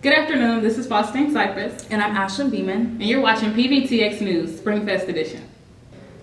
Good afternoon, this is Faustine Cypress. And I'm Ashlyn Beeman. And you're watching PVTX News, Springfest Edition.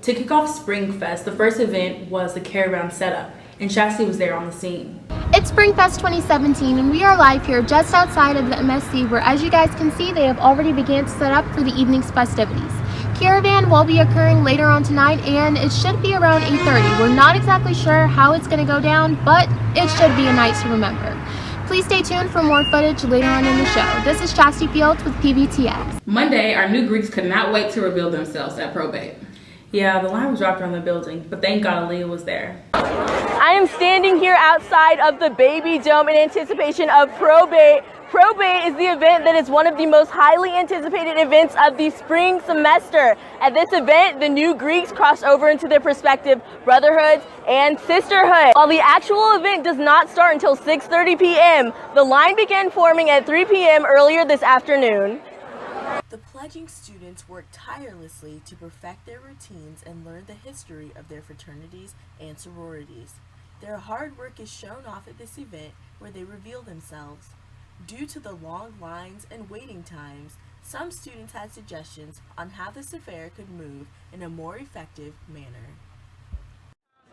To kick off Springfest, the first event was the caravan setup, and Chastity was there on the scene. It's Springfest 2017, and we are live here just outside of the MSC, where, as you guys can see, they have already begun to set up for the evening's festivities. Caravan will be occurring later on tonight, and it should be around 8:30. We're not exactly sure how it's going to go down, but it should be a night to remember. Please stay tuned for more footage later on in the show. This is Chastity Fields with PVTX. Monday, our new Greeks could not wait to reveal themselves at Probate. Yeah, the line was dropped around the building, but thank God Aaliyah was there. I am standing here outside of the Baby Dome in anticipation of Probate. Probate is the event that is one of the most highly anticipated events of the spring semester. At this event, the new Greeks cross over into their respective brotherhoods and sisterhood. While the actual event does not start until 6:30 p.m., the line began forming at 3 p.m. earlier this afternoon. The pledging students work tirelessly to perfect their routines and learn the history of their fraternities and sororities. Their hard work is shown off at this event where they reveal themselves. Due to the long lines and waiting times, some students had suggestions on how this affair could move in a more effective manner.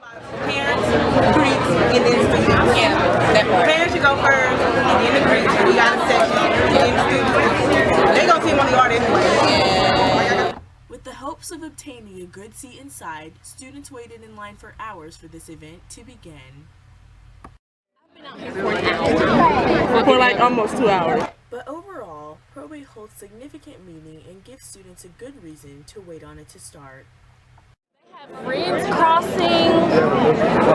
Parents, Greeks, and then students. Yeah, that part. Parents should go first, and then the Greeks. We got a section, and then the students. They gonna see them on the art anyway. Yeah. With the hopes of obtaining a good seat inside, students waited in line for hours for this event to begin. For like almost 2 hours. But overall, Probate holds significant meaning and gives students a good reason to wait on it to start. Friends crossing,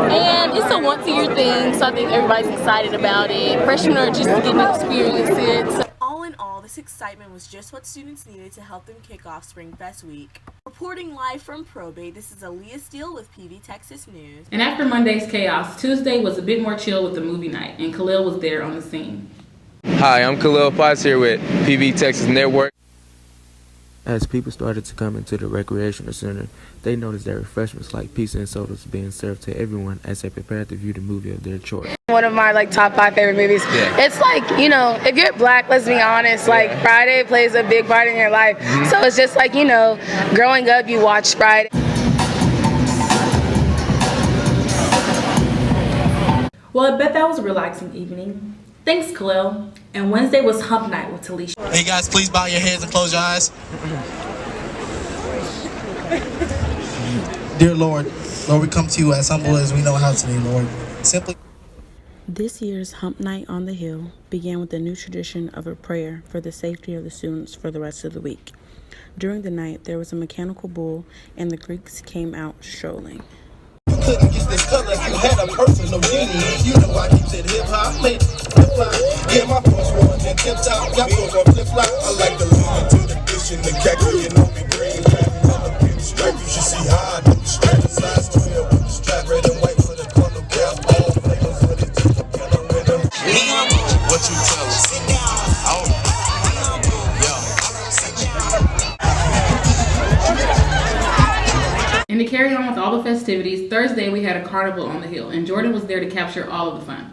and it's a once-a-year thing, so I think everybody's excited about it. Freshmen are just getting to experience it. So. All in all, this excitement was just what students needed to help them kick off Springfest week. Reporting live from Probate, this is Aaliyah Steele with PVTX News. And after Monday's chaos, Tuesday was a bit more chill with the movie night, and Khalil was there on the scene. Hi, I'm Khalil Potts here with PVTX Network. As people started to come into the recreational center, they noticed that refreshments like pizza and sodas being served to everyone as they prepared to view the movie of their choice. One of my top 5 favorite movies. Yeah. It's like, if you're black, let's be honest, Friday plays a big part in your life. So it's just like, growing up, you watch Friday. Well, I bet that was a relaxing evening. Thanks, Khalil. And Wednesday was Hump Night with Talisha. Hey guys, please bow your heads and close your eyes. Dear Lord, we come to you as humble as we know how today, Lord. Simply. This year's Hump Night on the Hill began with a new tradition of a prayer for the safety of the students for the rest of the week. During the night, there was a mechanical bull, and the Greeks came out strolling. You couldn't get this color if you had a personal genie. You know I keep it hip-hop, flip flop. Yeah, my first one and tip top. Got those on flip flop. I like to lean into the dish and the khaki and on me green. Stripe, you should see how I do the strap. Size 12 with the strap, red and white for the corner cap. All flavors with it to the piano rhythm. What you tell us? Sit down. Oh. And to carry on with all the festivities, Thursday we had a carnival on the hill, and Jordan was there to capture all of the fun.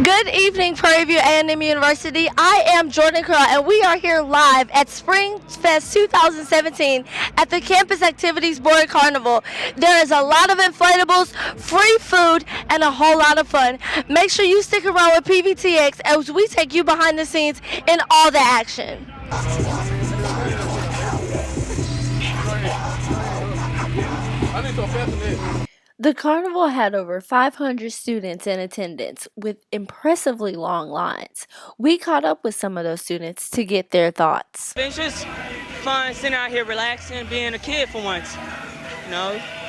Good evening, Prairie View A&M University. I am Jordan Curl, and we are here live at Springfest 2017 at the Campus Activities Board Carnival. There is a lot of inflatables, free food, and a whole lot of fun. Make sure you stick around with PVTX as we take you behind the scenes in all the action. The carnival had over 500 students in attendance with impressively long lines. We caught up with some of those students to get their thoughts. It's just fun sitting out here relaxing, being a kid for once.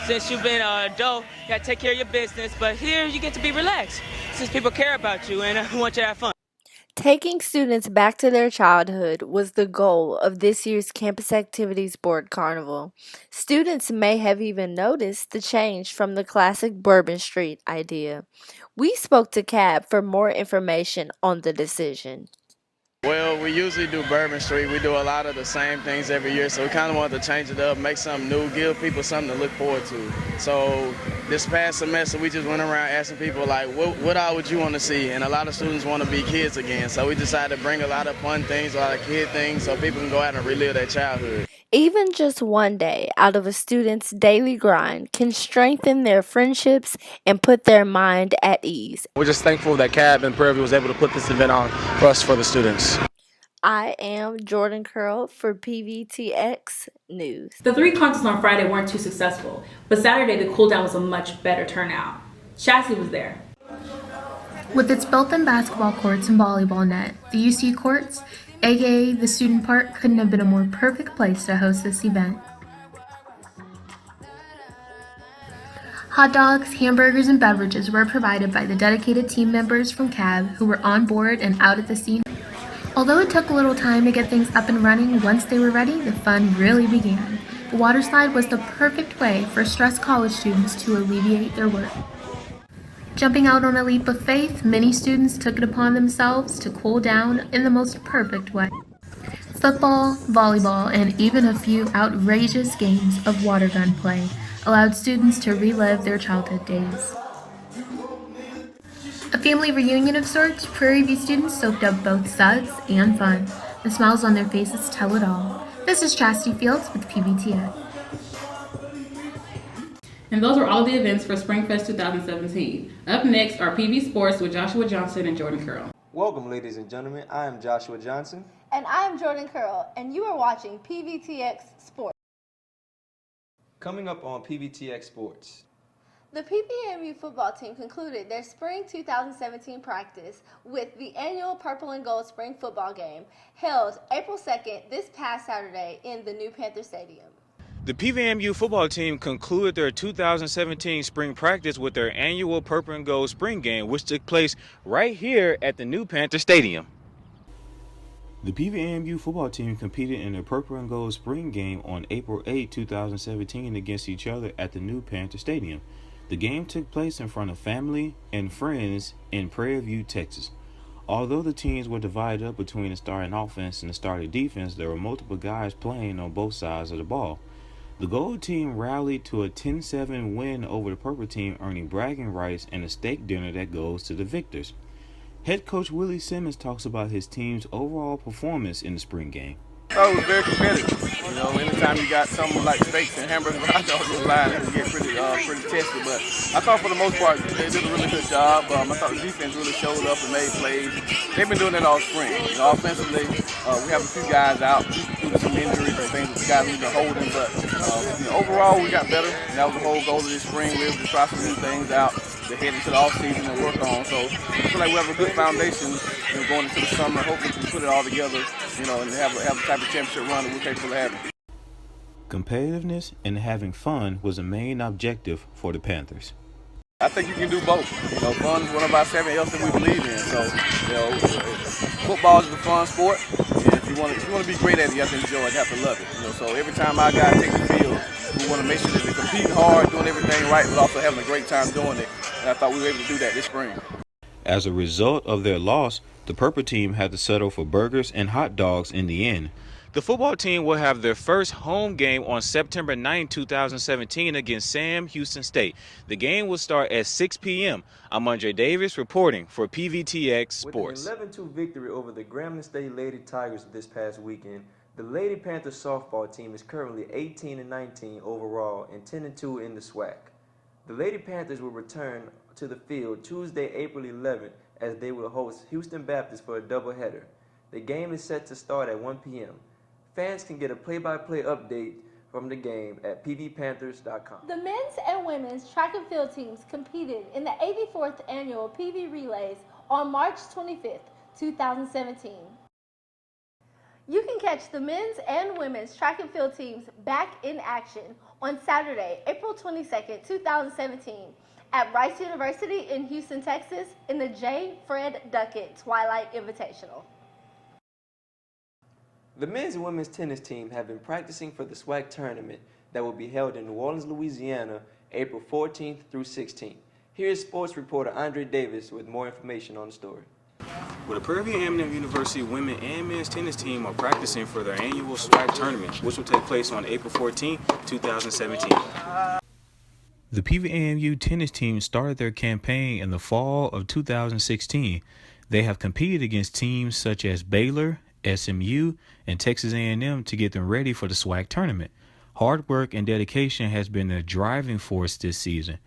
Since you've been an adult, you gotta take care of your business, but here you get to be relaxed since people care about you and want you to have fun. Taking students back to their childhood was the goal of this year's Campus Activities Board Carnival. Students may have even noticed the change from the classic Bourbon Street idea. We spoke to Cab for more information on the decision. Well, we usually do Bourbon Street. We do a lot of the same things every year, so we kind of wanted to change it up, make something new, give people something to look forward to. So this past semester, we just went around asking people, like, what all would you want to see? And a lot of students want to be kids again, so we decided to bring a lot of fun things, a lot of kid things, so people can go out and relive their childhood. Even just one day out of a student's daily grind can strengthen their friendships and put their mind at ease. We're just thankful that CAB and Prairie View was able to put this event on for us, for the students. I am Jordan Curl for PVTX News. The 3 contests on Friday weren't too successful, but Saturday the cool down was a much better turnout. Chassie was there. With its built-in basketball courts and volleyball net, the UC courts, aka the student park, couldn't have been a more perfect place to host this event. Hot dogs, hamburgers, and beverages were provided by the dedicated team members from CAB who were on board and out at the scene. Although it took a little time to get things up and running, once they were ready, the fun really began. The water slide was the perfect way for stressed college students to alleviate their work. Jumping out on a leap of faith, many students took it upon themselves to cool down in the most perfect way. Football, volleyball, and even a few outrageous games of water gun play allowed students to relive their childhood days. A family reunion of sorts, Prairie View students soaked up both suds and fun. The smiles on their faces tell it all. This is Chastity Fields with PVTX. And those were all the events for SpringFest 2017. Up next are PV Sports with Joshua Johnson and Jordan Curl. Welcome, ladies and gentlemen. I am Joshua Johnson. And I am Jordan Curl, and you are watching PVTX Sports. Coming up on PVTX Sports. The PVAMU football team concluded their spring 2017 practice with the annual Purple and Gold Spring Football Game held April 2nd this past Saturday in the new Panther Stadium. The PVAMU football team concluded their 2017 spring practice with their annual Purple and Gold Spring Game, which took place right here at the new Panther Stadium. The PVAMU football team competed in the Purple and Gold Spring Game on April 8, 2017 against each other at the new Panther Stadium. The game took place in front of family and friends in Prairie View, Texas. Although the teams were divided up between the starting offense and the starting defense, there were multiple guys playing on both sides of the ball. The Gold team rallied to a 10-7 win over the Purple team, earning bragging rights and a steak dinner that goes to the victors. Head coach Willie Simmons talks about his team's overall performance in the spring game. Oh, it was very competitive. You know, anytime you got something like steaks and hamburgers and hot dogs on the line, it can get pretty testy. But I thought for the most part, they did a really good job. I thought the defense really showed up and made plays. They've been doing that all spring. You know, offensively, we have a few guys out due to some injuries and things that the guys need to hold them. But you know, overall, we got better. And that was the whole goal of this spring. We were to try some new things out to head into the offseason and work on. So I feel like we have a good foundation, you know, going into the summer. Hopefully we can put it all together, you know, and have a type of championship run that we're capable of having. Competitiveness and having fun was a main objective for the Panthers. I think you can do both. You know, fun is one of our 7 L's that we believe in. So, you know, football is a fun sport. And if you want to be great at it, you have to enjoy it, you have to love it. You know, so every time our guys take the field, we want to make sure that they compete hard, doing everything right, but also having a great time doing it. And I thought we were able to do that this spring. As a result of their loss, the Purple team had to settle for burgers and hot dogs in the end. The football team will have their first home game on September 9, 2017 against Sam Houston State. The game will start at 6 p.m. I'm Andre Davis reporting for PVTX Sports. With an 11-2 victory over the Grambling State Lady Tigers this past weekend, the Lady Panthers softball team is currently 18-19 overall and 10-2 in the SWAC. The Lady Panthers will return to the field Tuesday, April 11th, as they will host Houston Baptist for a doubleheader. The game is set to start at 1 p.m. Fans can get a play-by-play update from the game at pvpanthers.com. The men's and women's track and field teams competed in the 84th annual PV Relays on March 25th, 2017. You can catch the men's and women's track and field teams back in action on Saturday, April 22nd, 2017 at Rice University in Houston, Texas in the J. Fred Duckett Twilight Invitational. The men's and women's tennis team have been practicing for the SWAC tournament that will be held in New Orleans, Louisiana, April 14th through 16th. Here is sports reporter Andre Davis with more information on the story. Well, the Prairie View A&M University women and men's tennis team are practicing for their annual SWAC tournament, which will take place on April 14, 2017. The PVAMU tennis team started their campaign in the fall of 2016. They have competed against teams such as Baylor, SMU, and Texas A&M to get them ready for the SWAC tournament. Hard work and dedication has been the driving force this season.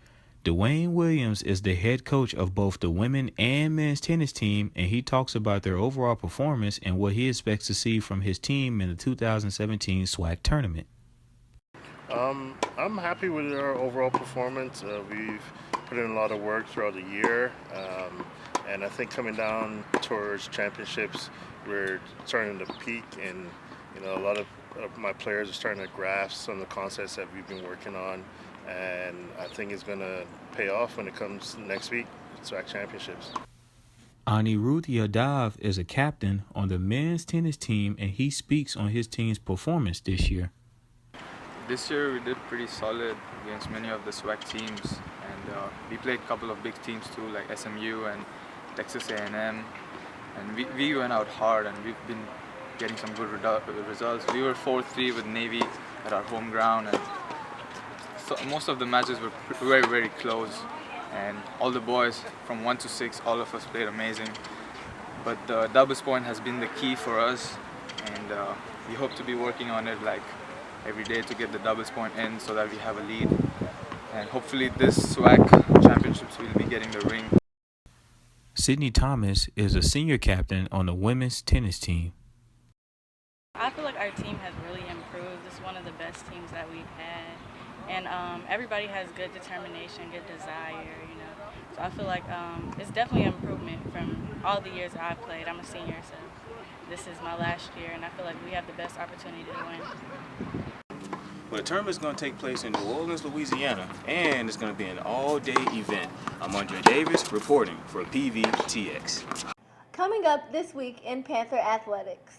Dwayne Williams is the head coach of both the women and men's tennis team, and he talks about their overall performance and what he expects to see from his team in the 2017 SWAC tournament. I'm happy with our overall performance. We've put in a lot of work throughout the year, and I think coming down towards championships, we're starting to peak, and a lot of my players are starting to grasp some of the concepts that we've been working on, and I think it's going to pay off when it comes next week, SWAC championships. Anirudh Yadav is a captain on the men's tennis team, and he speaks on his team's performance this year. This year we did pretty solid against many of the SWAC teams, and we played a couple of big teams too, like SMU and Texas A&M, and we went out hard, and we've been getting some good results. We were 4-3 with Navy at our home ground, and so most of the matches were very, very close, and all the boys from 1 to 6, all of us played amazing. But the doubles point has been the key for us, and we hope to be working on it like every day to get the doubles point in so that we have a lead. And hopefully this SWAC championships we'll be getting the ring. Sydney Thomas is a senior captain on the women's tennis team. I feel like our team has really improved. It's one of the best teams that we've had. And everybody has good determination, good desire, So I feel like it's definitely an improvement from all the years that I've played. I'm a senior, so this is my last year, and I feel like we have the best opportunity to win. Well, the tournament is going to take place in New Orleans, Louisiana, and it's going to be an all-day event. I'm Andre Davis reporting for PVTX. Coming up this week in Panther Athletics.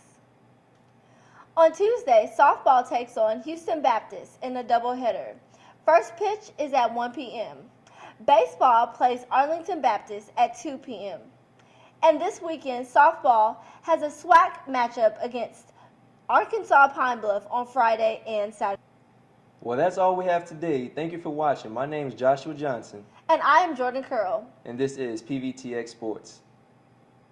On Tuesday, softball takes on Houston Baptist in a doubleheader. First pitch is at 1 p.m. Baseball plays Arlington Baptist at 2 p.m. And this weekend, softball has a SWAC matchup against Arkansas Pine Bluff on Friday and Saturday. Well, that's all we have today. Thank you for watching. My name is Joshua Johnson. And I am Jordan Curl. And this is PVTX Sports.